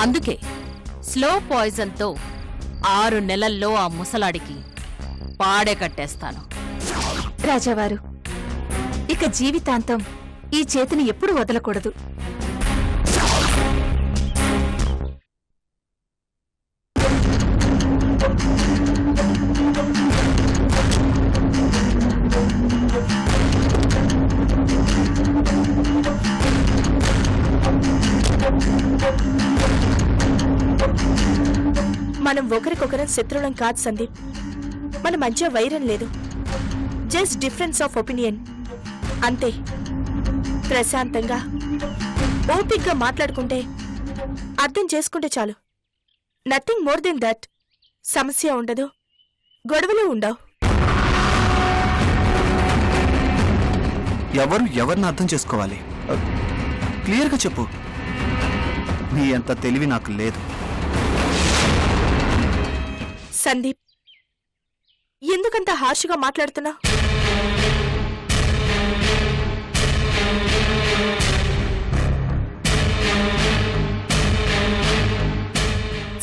అందుకే స్లో పాయిజన్తో 6 నెలల్లో ఆ ముసలాడికి పాడే కట్టేస్తాను. రాజావారు, ఇక జీవితాంతం ఈ చేతిని ఎప్పుడు వదలకూడదు. మనం ఒకరికొకరం శత్రువులం కాదు సందీప్. మన మధ్య వైరం లేదు, జస్ట్ డిఫరెన్స్ ఆఫ్ ఒపీనియన్ అంతే. ప్రశాంతంగా ఓపిక్గా మాట్లాడుకుంటే, అర్థం చేసుకుంటే చాలు. Nothing more than that. సమస్య ఉండదు, గొడవలు ఉండవు. ఎవరు ఎవరిని అర్థం చేసుకోవాలి? క్లియర్గా చెప్పు. నీ అంత తెలివి నాకు లేదు. సందీప్, ఎందుకంత హార్ష్గా మాట్లాడుతున్నా?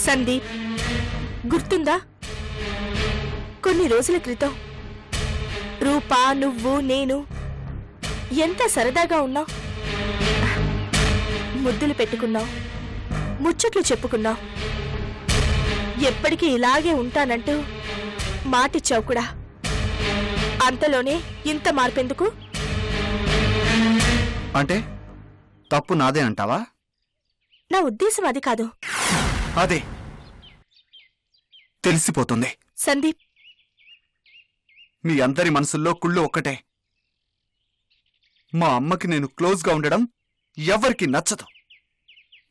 సందీప్, గుర్తుందా కొన్ని రోజుల క్రితం రూపా, నువ్వు, నేను ఎంత సరదాగా ఉన్నావు. ముద్దులు పెట్టుకున్నావు, ముచ్చట్లు చెప్పుకున్నావు. ఎప్పటికీ ఇలాగే ఉంటానంటూ మాటిచ్చావు కూడా. అంతలోనే ఇంత మార్పెందుకు? అంటే తప్పు నాదే అంటావా? నా ఉద్దేశం అది కాదు. అదే తెలిసిపోతుంది. సందీప్, మీ అందరి మనసుల్లో కుళ్ళు ఒక్కటే. మా అమ్మకి నేను క్లోజ్గా ఉండడం ఎవరికి నచ్చదు.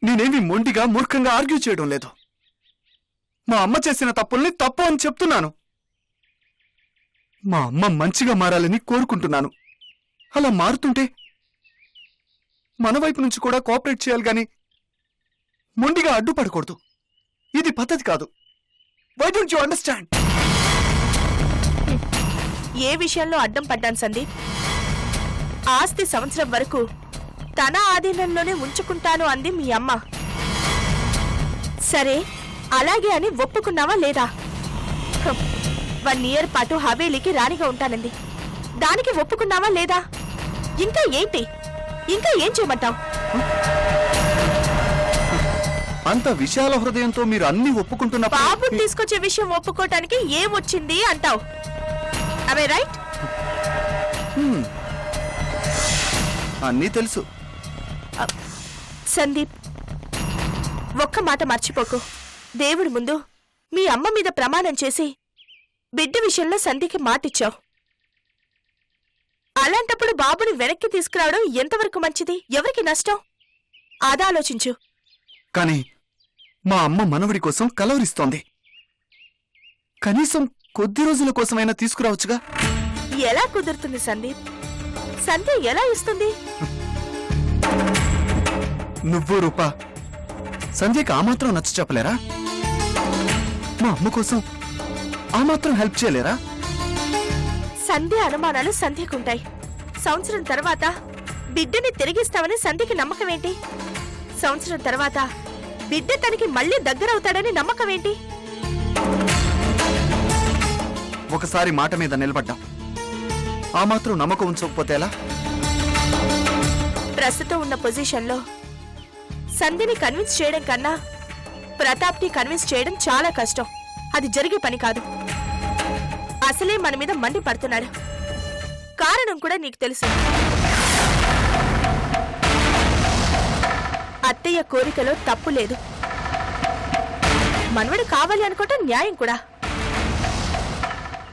నేనేమి మొండిగా మూర్ఖంగా ఆర్గ్యూ చేయడం లేదు. మా అమ్మ చేసిన తప్పుల్ని తప్పు అని చెప్తున్నాను. మా అమ్మ మంచిగా మారాలని కోరుకుంటున్నాను. అలా మారుతుంటే మన వైపు నుంచి కూడా కోఆపరేట్ చేయాలి గాని మొండిగా అడ్డుపడకూడదు. ఇది పద్ధతి కాదు. Why don't you understand? ఏ విషయంలో అడ్డం పడ్డాను సందీప్? ఆస్తి సంవత్సరం వరకు తన ఆధీనంలోనే ఉంచుకుంటాను అంది మీ అమ్మ. సరే, అలాగే అని ఒప్పుకున్నావా లేదా? 1 year పాటు హవేలీకి రాణిగా ఉంటానంది. దానికి ఒప్పుకున్నావా లేదా? ఇంకా ఏంటి? ఇంకా ఏం చేయమంటావు? అంత విశాల హృదయంతో మీరు అన్ని ఒప్పుకుంటున్న బాబుని తీసుకొచ్చే విషయం ఒప్పుకోవటానికి ఏమొచ్చింది అంటావు? అవే రైట్? అన్నీ తెలుసు. సందీప్, ఒక్క మాట మర్చిపోకు. దేవుడి ముందు మీ అమ్మ మీద ప్రమాణం చేసి బిడ్డ విషయంలో సంధికి మాటిచ్చావు. అలాంటప్పుడు బాబుని వెనక్కి తీసుకురావడం ఎంతవరకు మంచిది? ఎవరికి నష్టం? అది ఆలోచించు. కానీ మా అమ్మ మనవడి కోసం కలవరిస్తోంది. కనీసం కొద్ది రోజుల కోసమైనా తీసుకురావచ్చుగా. ఎలా కుదురుతుంది సందీప్? సంధ్య ఎలా ఇస్తుంది? నువ్వు రూపా సంధ్యకి ఆ మాత్రం నచ్చ చెప్పలేరా? మా అమ్మ కోసం ఆ మాత్రం హెల్ప్ చేయలేరా? సంధ్య అనుమానాలు సంధ్యకుంటాయి. సంవత్సరం తర్వాత బిడ్డని తిరిగిస్తామని సంధ్యకి నమ్మకం ఏంటి? సంవత్సరం తర్వాత బిడ్డ తనకి మళ్ళీ దగ్గరవుతాడని నమ్మకం ఏంటి? ఒకసారి మాట మీద నిలబడ్డాం. ఆ మాత్రం నమ్మకం ఉంచకపోతే ఎలా? ప్రస్తుతం ఉన్న పొజిషన్లో సంధ్యని కన్విన్స్ చేయడం కన్నా ప్రతాప్ని కన్విన్స్ చేయడం చాలా కష్టం. అది జరిగే పని కాదు. అసలే మన మీద మండి పడుతున్నాడు. కారణం కూడా నీకు తెలుసు. అత్తయ్య కోరికలో తప్పు లేదు. మనవడు కావాలి అనుకోవటం న్యాయం కూడా.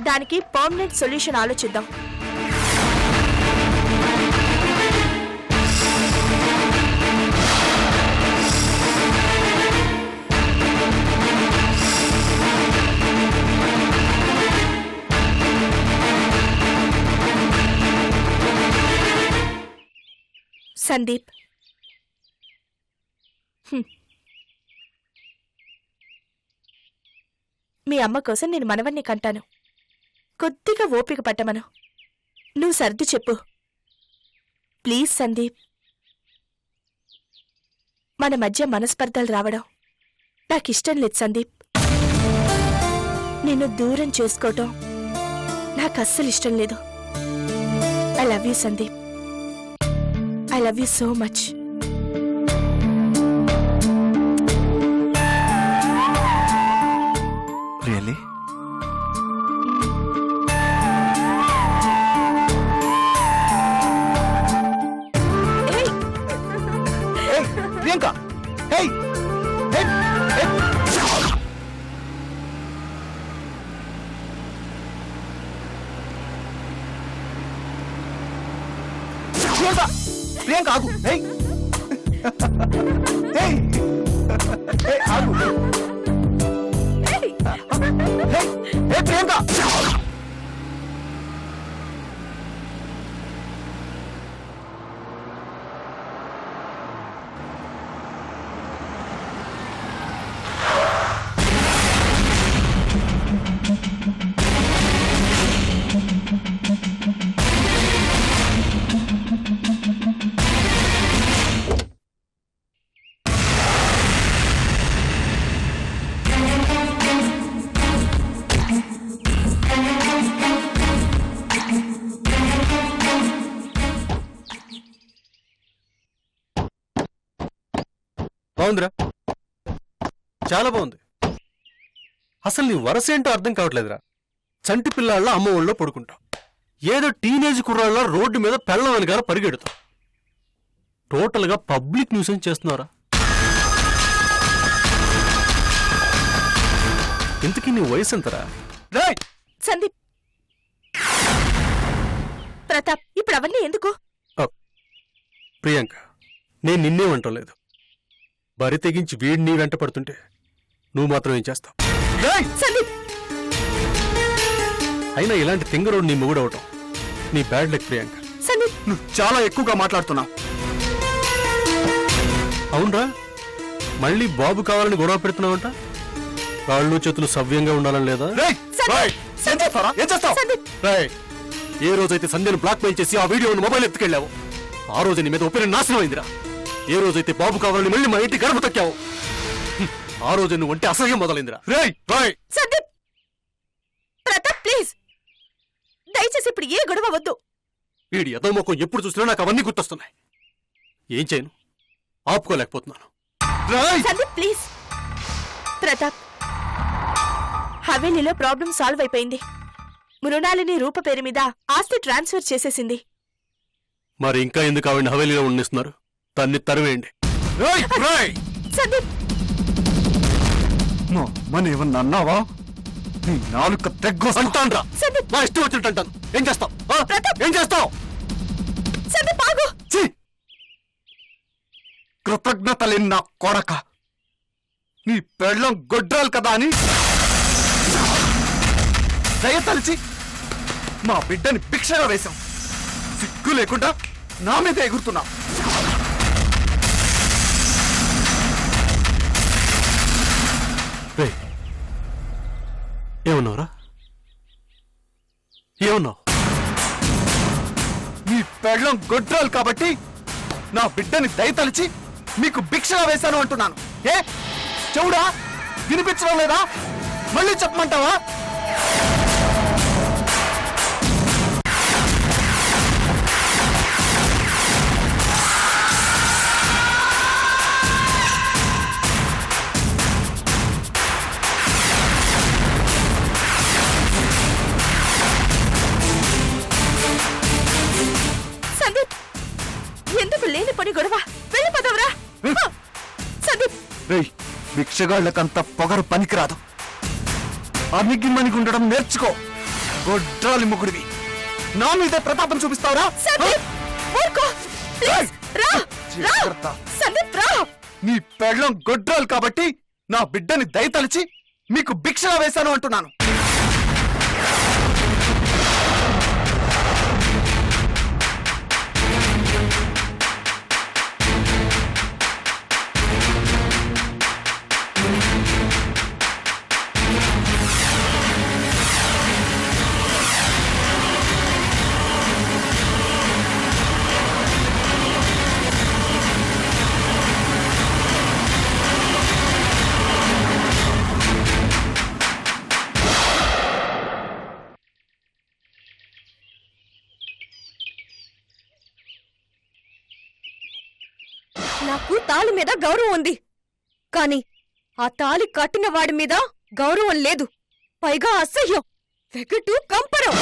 దానికి పర్మనెంట్ సొల్యూషన్ ఆలోచిద్దాం. సందీప్, మీ అమ్మ కోసం నేను మనవన్ని కంటాను. కొద్దిగా ఓపిక పట్టమను. నువ్వు సర్ది చెప్పు ప్లీజ్. సందీప్, మన మధ్య మనస్పర్ధలు రావడం నాకిష్టం లేదు సందీప్. నిన్ను దూరం చేసుకోవటం నాకు అస్సలు ఇష్టం లేదు. I love you Sandeep. I love you so much. Really? Priyanka, hey hey hey. Priyanka, Priyanka ఆగు. హే హే హే ఆగు. Hey hey Priyanka. బాగుందిరా, చాలా బాగుంది. అసలు నీ వరసేంటో అర్థం కావట్లేదురా. చంటి పిల్లాళ్ళ అమ్మ ఒళ్ళో పడుకుంటావు, ఏదో టీనేజ్ కుర్రాళ్ళ రోడ్డు మీద పెళ్ళం వెనకాల పరిగెడుతావు. టోటల్గా పబ్లిక్ న్యూసెన్స్ చేస్తున్నారా? ఇంతకీ నీ వయసు ఎంతరా? రేయ్ సందీప్, ప్రతాప్, ఇప్పుడు అవన్నీ ఎందుకు? ప్రియాంక, నేను నిన్నేమంటం లేదు. బరి తెగించి వీడి నీ వెంట పడుతుంటే నువ్వు మాత్రం ఏం చేస్తావు? రేయ్ సందీప్, అయినా ఇలాంటి తింగరోడు నీ మొగుడవటం నీ బ్యాడ్ లక్ ప్రియాంక. సందీప్, నువ్వు చాలా ఎక్కువగా మాట్లాడుతున్నావు. అవునరా, మళ్ళీ బాబు కావాలని గొడవ పెడుతున్నావంట. కాళ్ళు చేతులు సవ్యంగా ఉండాలని లేదా? రేయ్ రేయ్, ఏం చేస్తారా? ఏం చేస్తావు? సందీప్, రేయ్, ఏ రోజైతే సంధ్యను బ్లాక్మెయిల్ చేసి ఆ వీడియోని మొబైల్ ఎత్తుకెళ్ళావు, ఆ రోజు నీ మీద ఒపీనియన్ నాశనం అయిందిరా. ఏ రోజైతే బాబు కావాలని మళ్ళీ మా ఇంటి గడప తొక్కావు, ఆ రోజు నువ్వు అంటే అసహ్యం మొదలైందిరా. రేయ్ రేయ్, సందీప్, ప్రతాప్ ప్లీజ్, దయచేసి ఇప్పుడు ఏ గొడవ వద్దు. వీడి ఎదో ముఖం ఎప్పుడు చూసినా నాకు అవన్నీ గుర్తొస్తున్నాయి. ఏం చేయను, ఆపుకోలేకపోతున్నాను. రేయ్ సందీప్ ప్లీజ్. ప్రతాప్, హవేలీలో ప్రాబ్లం సాల్వ్ అయిపోయింది. మృణాలిని రూప పేరు మీద ఆస్తి ట్రాన్స్ఫర్ చేసేసింది. మరి ఇంకా ఎందుకు ఆవిడ హవేలీలో ఉండిస్తున్నారు? తన్ని తరివేయండి. రేయ్ రేయ్, సందీప్, మా అమ్మని ఏమన్నా అన్నావా? నీ నాలుక తెగ్గొస్తా. అంటాన్రా, సందీప్, నా ఇష్టం వచ్చినట్టు అంటాను. ఏం చేస్తావు? ప్రతాప్! ఏం చేస్తావు? సందీప్ ఆగు. ఛీ! కృతజ్ఞత లేని నా కొడక, నీ పెళ్ళం గొడ్రాలు కదా అని దయతలిచి మా బిడ్డని భిక్షగా వేశాం. సిగ్గు లేకుండా నా మీద ఎగురుతున్నా. రేయ్, ఏమన్నావురా? ఏమన్నావు? నీ పెళ్ళం గొడ్రాలు కాబట్టి నా బిడ్డని దయతలిచి మీకు భిక్షగా వేశాను అంటున్నాను. ఏ చెవుడా? వినిపించడం లేదా? మళ్ళీ చెప్పమంటావా? సందీప్, ఎందుకు లేని పని గొడవ? వెళ్ళిపోదావురా. సందీప్, రేయ్, భిక్షగాళ్ళకంత పొగరు పనికిరాదు. అణిగిమణిగి ఉండడం నేర్చుకో. గొడ్రాలి ముగుడివి, నా మీదే ప్రతాపం చూపిస్తావురా? సందీప్, ఊరుకో. ప్లీజ్, రా, రా. జాగ్రత్త. సందీప్ రా. నీ పెళ్ళం గొడ్రాలు కాబట్టి నా బిడ్డని దయతలిచి మీకు భిక్షగా వేశాను అంటున్నాను. తాళి మీద గౌరవం ఉంది, కాని ఆ తాళి కట్టిన వాడి మీద గౌరవం లేదు. పైగా అసహ్యం, వెగటు, కంపరం.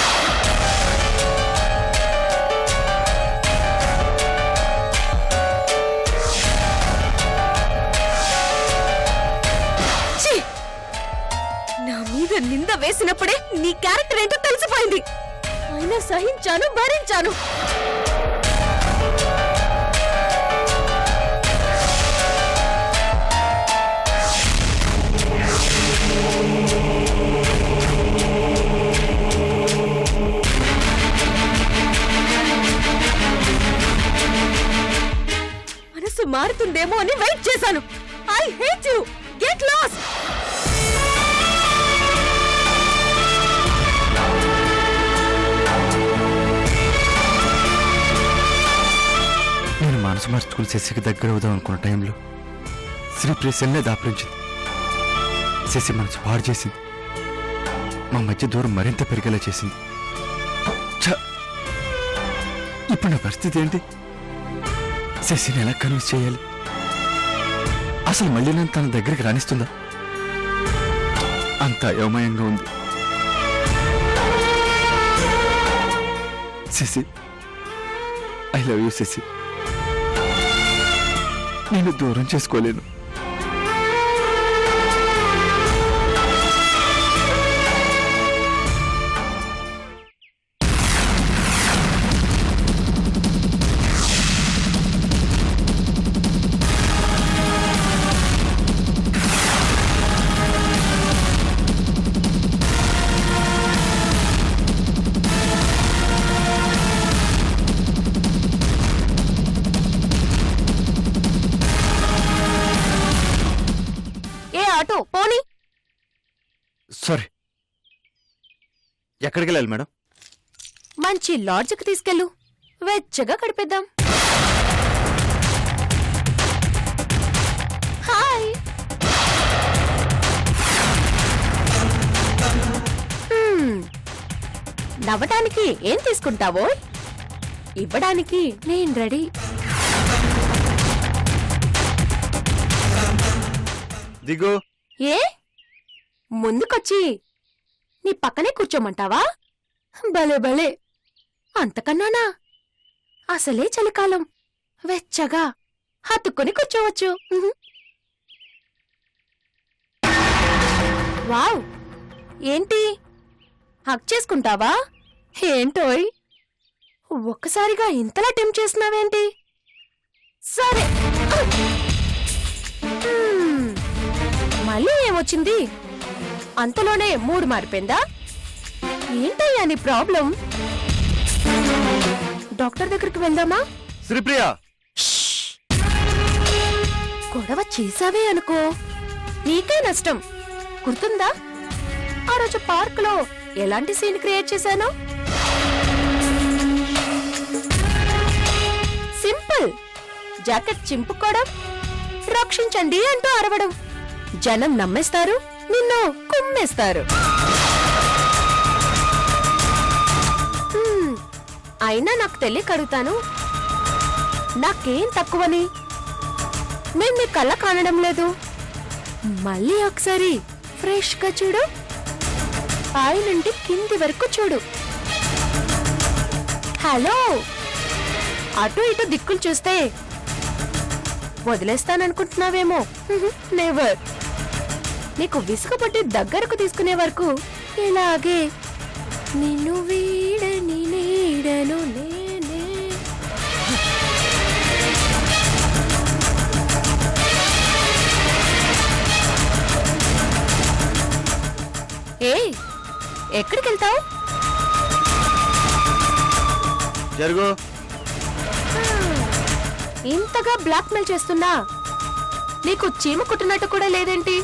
ఛీ! నా మీద నింద వేసినప్పుడే నీ క్యారెక్టర్ ఏంటో తెలిసిపోయింది. అయినా సహించాను, భరించాను. మనసు మారుతుందేమో అని వెయిట్ చేశాను. I hate you. Get lost. నేను మనసు మార్చుకుని శశికి దగ్గర అవుదాం అనుకున్న టైంలో శ్రీప్రియ సెల్లే దాపరించింది. శశి మనసు పాడు చేసింది, మా మధ్య దూరం మరింత పెరిగేలా చేసింది. ఛ! ఇప్పుడు నా పరిస్థితి ఏంటి? శశిని ఎలా కన్విన్స్ చేయాలి? అసలు మళ్ళీ నన్ను తన దగ్గరికి రాణిస్తుందా? అంత అయోమయంగా ఉంది. Shashi, I love you Shashi. నేను దూరం చేసుకోలేను. ఆటో పోనీ. సారీ, ఎక్కడికి వెళ్ళాలి మేడం? మంచి లాడ్జ్కి తీసుకెళ్ళు, వెచ్చగా గడిపేద్దాం. హాయ్. నవ్వటానికి ఏం తీసుకుంటావో? ఇవ్వడానికి నేను రెడీ. దిగు. ఏ ముందుకొచ్చి నీ పక్కనే కూర్చోమంటావా? భలే భలే. అంతకన్నానా? అసలే చలికాలం, వెచ్చగా హత్తుకొని కూర్చోవచ్చు. వావ్, ఏంటి హక్ చేసుకుంటావా? ఏంటోయ్, ఒక్కసారిగా ఇంతలా టెంప్ట్ చేస్తున్నావేంటి? సరే, మళ్ళీ ఏమొచ్చింది? అంతలోనే మూడు మారిపోయిందా? ఏంటయ్యా నీ ప్రాబ్లం? డాక్టర్ దగ్గరికి వెళ్దామా? శ్రీప్రియ, గొడవ చేసావే అనుకో, నీకే నష్టం. గుర్తుందా ఆ రోజు పార్క్ లో ఎలాంటి సీన్ క్రియేట్ చేశాను? సింపుల్. జాకెట్ చింపుకోవడం, రక్షించండి అంటూ అరవడం. జనం నమ్మేస్తారు, నిన్ను కుమ్మేస్తారు. అయినా నాకు తెలియక అడుగుతాను, నాకేం తక్కువని? నేను నీ కళ్ళ కానడం లేదు. మళ్ళీ ఒకసారి ఫ్రెష్ గా చూడు, పై నుండి కింది వరకు చూడు. హలో, అటు ఇటు దిక్కులు చూస్తే వదిలేస్తాననుకుంటున్నావేమో. నెవర్. నీకు విసుగుపట్టి దగ్గరకు తీసుకునే వరకు ఇలాగే నిన్ను వీడని నీడను నేనే. ఏ ఎక్కడికి వెళ్తావు? జరుగు. ఇంతగా బ్లాక్మెయిల్ చేస్తున్నా నీకు చీమ కుట్టినట్టు కూడా లేదేంటి?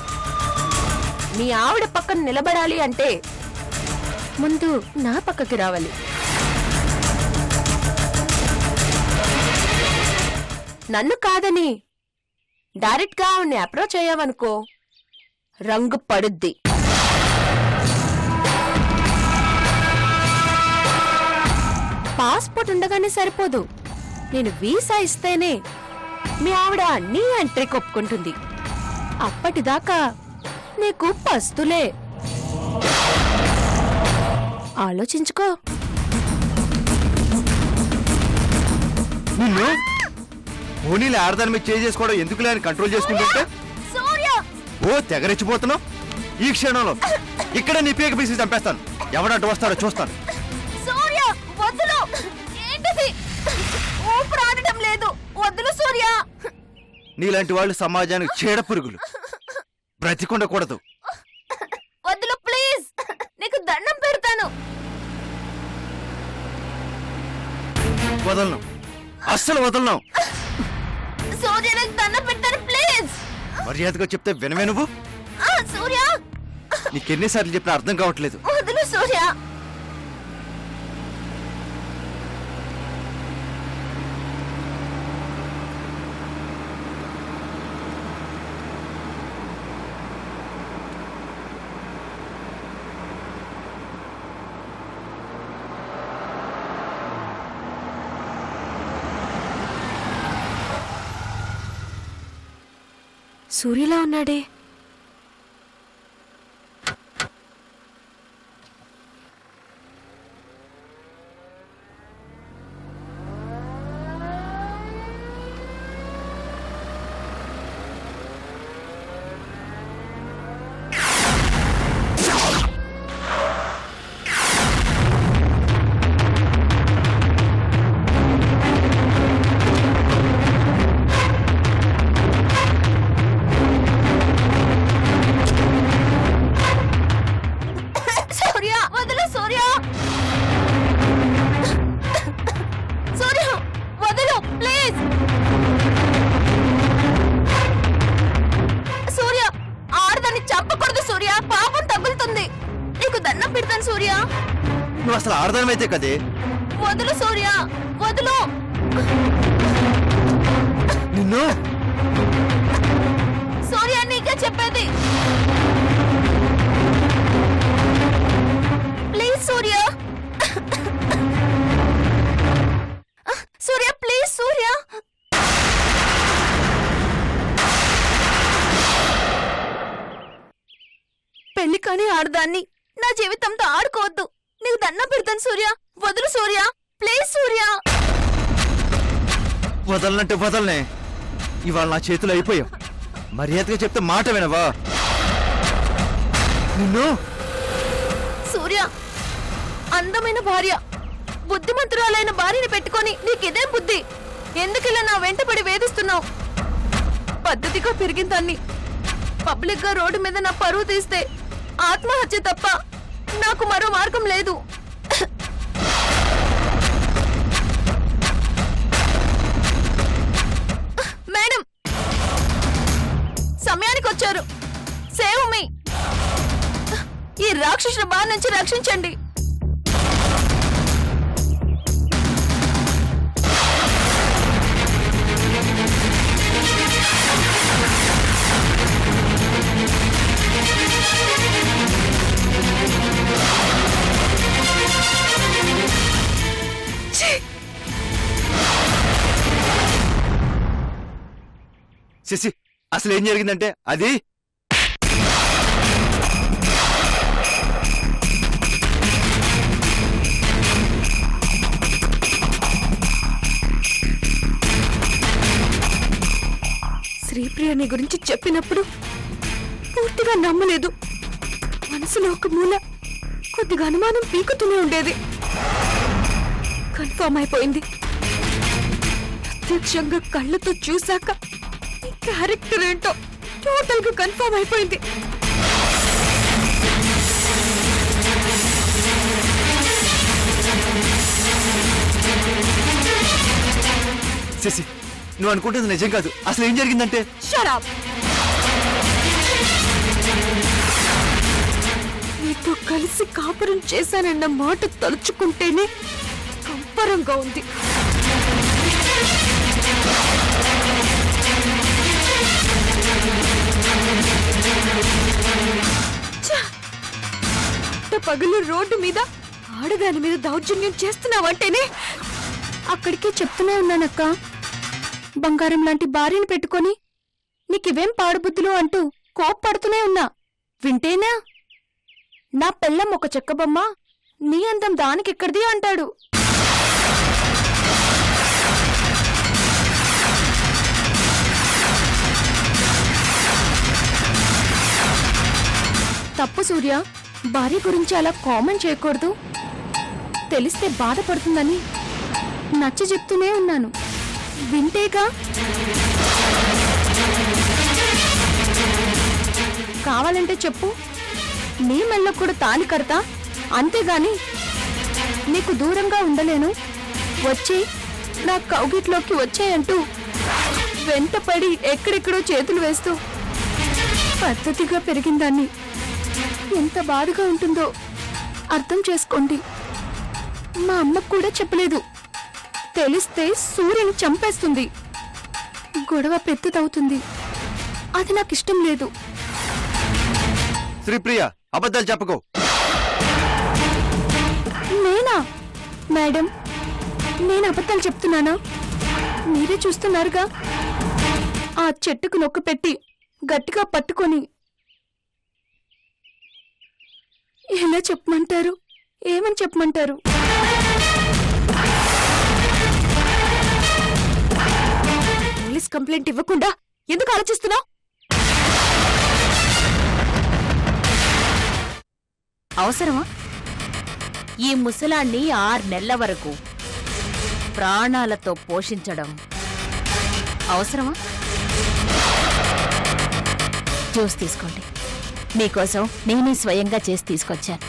మీ ఆవిడ పక్కన నిలబడాలి అంటే ముందు నా పక్కకి రావాలి. నన్ను కాదని డైరెక్ట్ గా ఆవిడ్ని అప్రోచ్ అయ్యావనుకో, రంగు పడుద్ది. పాస్పోర్ట్ ఉండగానే సరిపోదు, నేను వీసా ఇస్తేనే మీ ఆవిడ అన్నీ ఎంట్రీ ఒప్పుకుంటుంది. అప్పటిదాకా నీకు పస్తులే. ఆలోచించుకో. నిన్ను ఓనీలు ఆడదాని మీద చేసుకోవడం ఎందుకు లేని కంట్రోల్ చేసుకుంటుంటే ఓ తెగరెచ్చిపోతున్నావు. ఈ క్షణంలో ఇక్కడ నీ పీక పీసి చంపేస్తాను. ఎవడంటూ వస్తాడో చూస్తాను. సూర్య వద్దులు. ఏంటిది? ఊపిరాడటం లేదు. వద్దులు సూర్య. నీలాంటి వాళ్ళు సమాజానికి చీడ పురుగులు. బ్రతికుండకూడదు. వద్దులు ప్లీజ్. నీకు దండం పెడతాను. వదలను, అస్సలు వదలను. సూర్య నాకు దండం పెడతాను ప్లీజ్. మర్యాదగా చెప్తే వినవే నువ్వు. సూర్య నీకెన్నిసార్లు చెప్పినా అర్థం కావట్లేదు. వద్దులు సూర్య. సూర్యలా ఉన్నాడే. నువ్వు అసలు ఆడదానమైతే కదే. వదులు సూర్య వదులు. నిన్ను సూర్య నీకే చెప్పేది. Please Surya. సూర్య ప్లీజ్ సూర్య. పెళ్లి కాని ఆడదాన్ని నా జీవితంతో ఆడుకోవద్దు. నీకు దండం పెడతాను సూర్య. వదులు సూర్య ప్లీజ్ సూర్య. వదలనంటే వదలనే. ఇవాళ నా చేతులు అయిపోయావు. మర్యాదగా చెప్తే మాట వినవా? నిన్ను సూర్య అందమైన భార్య, బుద్ధిమంతురాలైన భార్యని పెట్టుకొని నీకిదే బుద్ధి. ఎందుకిలా నా వెంటపడి వేధిస్తున్నావు? పద్ధతిగా పెరిగిన దాన్ని పబ్లిక్ గా రోడ్డు మీద నా పరువు తీస్తే ఆత్మహత్య తప్ప నాకు మరో మార్గం లేదు. మేడం సమయానికి వచ్చారు. Save me. ఈ రాక్షసుల బారి నుంచి రక్షించండి. శశి, అసలు ఏం జరిగిందంటే అది శ్రీప్రియ నీ గురించి చెప్పినప్పుడు పూర్తిగా నమ్మలేదు. మనసులో ఒక మూల కొద్దిగా అనుమానం పీకుతూనే ఉండేది. కన్ఫర్మ్ అయిపోయింది. ప్రత్యక్షంగా కళ్ళతో చూశాక నీ క్యారెక్టర్ ఏంటో టోటల్ గా కన్ఫర్మ్ అయిపోయింది. శశి, నువ్వు అనుకుంటుంది నిజం కాదు. అసలు ఏం జరిగిందంటే Shut up! నీతో కలిసి కాపురం చేశానన్న మాట తలుచుకుంటేనే కంపరంగా ఉంది. పగలు రోడ్డు మీద ఆడదాని మీద దౌర్జన్యం చేస్తున్నావంటేనే అక్కడికే చెప్తూనే ఉన్నానక్క. బంగారం లాంటి భార్యను పెట్టుకొని నీకివేం పాడుబుద్ధులు అంటూ కోప్పడుతూనే ఉన్నా వింటేనా? నా పెళ్ళం ఒక చెక్కబొమ్మ, నీ అందం దానికెక్కడిది అంటాడు. తప్పు సూర్య, భార్య గురించి అలా కామెంట్ చేయకూడదు. తెలిస్తే బాధపడుతుందని నచ్చ చెప్తూనే ఉన్నాను. వింటేగా? కావాలంటే చెప్పు, నీ మెల్ల కూడా తాళి కడతా, అంతేగాని నీకు దూరంగా ఉండలేను. వచ్చి నా కౌగిట్లోకి వచ్చాయంటూ వెంటపడి ఎక్కడెక్కడో చేతులు వేస్తూ పద్ధతిగా పెరిగిందాన్ని ఎంత బాధగా ఉంటుందో అర్థం చేసుకోండి. మా అమ్మకు కూడా చెప్పలేదు. తెలిస్తే సూర్యుని చంపేస్తుంది, గొడవ పెద్దదవుతుంది. అది నాకిష్టం లేదు. శ్రీప్రియ, అబద్ధాలు చెప్పకు. నేనా మేడం? నేను అబద్ధాలు చెప్తున్నానా? మీరే చూస్తున్నారుగా. ఆ చెట్టుకు నొక్కు పెట్టి గట్టిగా పట్టుకొని ఎలా చెప్పమంటారు? ఏమని చెప్పమంటారు? పోలీస్ కంప్లైంట్ ఇవ్వకుండా ఎందుకు ఆలోచిస్తున్నావు? అవసరమా? ఈ ముసలాన్ని 6 నెలల వరకు ప్రాణాలతో పోషించడం అవసరమా? జ్యూస్ తీసుకోండి, మీకోసం నేనే స్వయంగా చేసి తీసుకొచ్చాను.